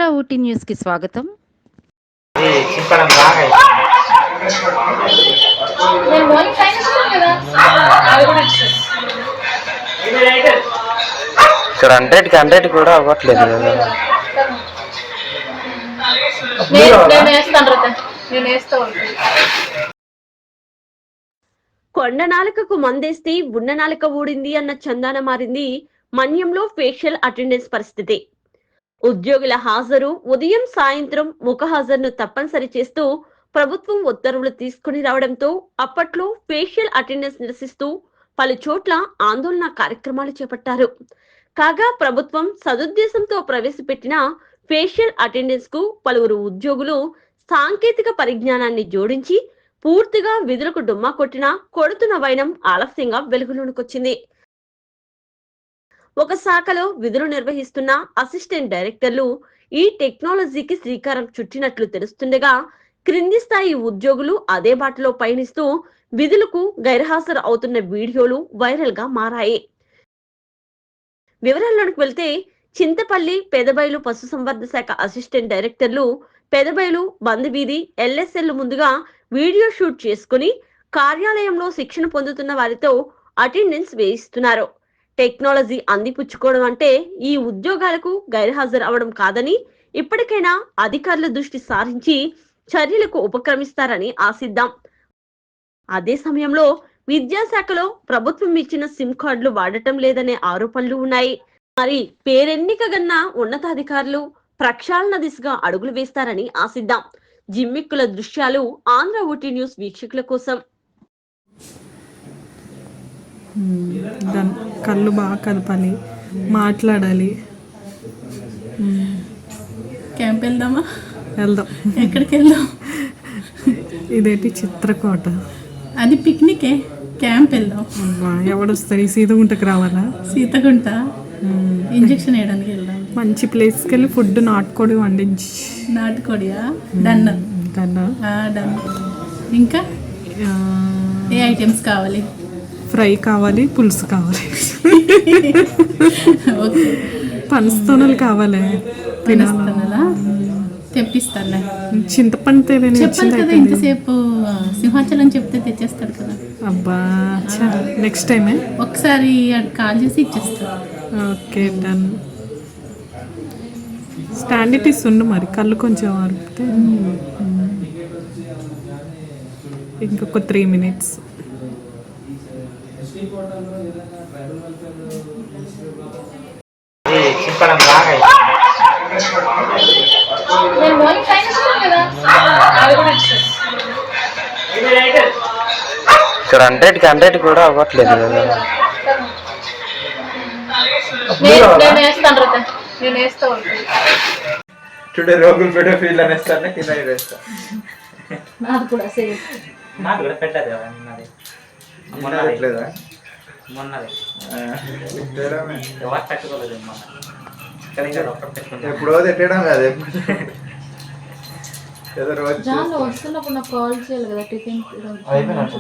Andhra Ooty news కి స్వాగతం. ఇక్కడ 100 కూడా అవ్వట్లేదు కదా. కొండ నాలుకకు మందేస్తే ఉన్న నాలుక ఊడింది అన్న చందాన మారింది మన్యంలో ఫేషియల్ అటెండెన్స్ పరిస్థితి. ఉద్యోగుల హాజరు ఉదయం సాయంత్రం ముఖ హాజరును తప్పనిసరి చేస్తూ ప్రభుత్వం ఉత్తర్వులు తీసుకుని రావడంతో అప్పట్లో ఫేషియల్ అటెండెన్స్ నిరసిస్తూ పలు చోట్ల ఆందోళన కార్యక్రమాలు చేపట్టారు. కాగా ప్రభుత్వం సదుద్దేశంతో ప్రవేశపెట్టిన ఫేషియల్ అటెండెన్స్ కు పలువురు ఉద్యోగులు సాంకేతిక పరిజ్ఞానాన్ని జోడించి పూర్తిగా విధులకు డుమ్మా కొట్టినా కొడుతున్న వైనం ఆలస్యంగా వెలుగులోనికొచ్చింది. ఒక శాఖలో విధులు నిర్వహిస్తున్న అసిస్టెంట్ డైరెక్టర్లు ఈ టెక్నాలజీకి శ్రీకారం చుట్టినట్లు తెలుస్తుండగా క్రింది స్థాయి ఉద్యోగులు అదే బాటలో పయనిస్తూ విధులకు గైర్హాజరు అవుతున్న వీడియోలు వైరల్ గా మారాయి. వివరాల్లోకి వెళ్తే చింతపల్లి పెదబైలు పశుసంవర్ధక శాఖ అసిస్టెంట్ డైరెక్టర్లు పెదబైలు బంధువీధి ఎల్ఎస్ఎల్ ముందుగా వీడియో షూట్ చేసుకుని కార్యాలయంలో శిక్షణ పొందుతున్న వారితో అటెండెన్స్ వేయిస్తున్నారు. టెక్నాలజీ అందిపుచ్చుకోవడం అంటే ఈ ఉద్యోగాలకు గైర్హాజరు అవడం కాదని ఇప్పటికైనా అధికారుల దృష్టి సారించి చర్యలకు ఉపక్రమిస్తారని ఆశిద్దాం. అదే సమయంలో విద్యాశాఖలో ప్రభుత్వం ఇచ్చిన సిమ్ కార్డులు వాడటం లేదనే ఆరోపణలు ఉన్నాయి. మరి పేరెన్నికగన్న ఉన్నతాధికారులు ప్రక్షాళన దిశగా అడుగులు వేస్తారని ఆశిద్దాం. జిమ్మిక్కుల దృశ్యాలు ఆంధ్ర ఊటీ న్యూస్ వీక్షకుల కోసం. కళ్ళు బాగా కదపాలి, మాట్లాడాలి. క్యాంప్ వెళ్దామా? వెళ్దాం. ఎక్కడికి వెళ్దాం? ఇదేంటి చిత్రకోట? అది పిక్నికే. క్యాంప్ వెళ్దాం. ఎవడొస్తారు? ఈ సీతగుంటకు రావాలా? సీతగుంట ఇంజక్షన్ వేయడానికి వెళ్దాం. మంచి ప్లేస్కి వెళ్ళి ఫుడ్ నాటుకోడి వండించి. నాటుకోడియా? Done done. డన్. ఇంకా ఏ ఐటమ్స్ కావాలి? ఫ్రై కావాలి, పులుసు కావాలి, ఓకే. పనస్తోనలు కావాలి. తినస్తానలా? తెప్పిస్తానులే. చింతపండు చెప్పాలి కదా, ఇంతసేపు సింహాచలం చెప్తే తెచ్చేస్తాడు కదా. అబ్బా, నెక్స్ట్ టైమే ఒకసారి కాల్ చేసి ఇచ్చేస్తాడు. Okay, done. స్టాండిటీస్ ఉండు మరి, కళ్ళు కొంచెం ఆరిపితే. ఇంకొక 3 minutes. ఇక్కడ 100 కూడా అవ్వట్లేదు కదా. టుడే రోగులు పెట్టే ఫీల్ అనేస్తాను కింద వేస్తా. నాకు కూడా సేమ్. నాకు కూడా పెట్టదు అన్నది. మొన్న పెట్టలేదా? మొన్నది ఎవరు పెట్టుకోలేదు. ఎప్పుడో తిట్టడం కాదు, ఏదో రోజు వస్తున్నప్పుడు నాకు కాల్ చేయాలి కదా. టిఫిన్ అయిపోయినట్టు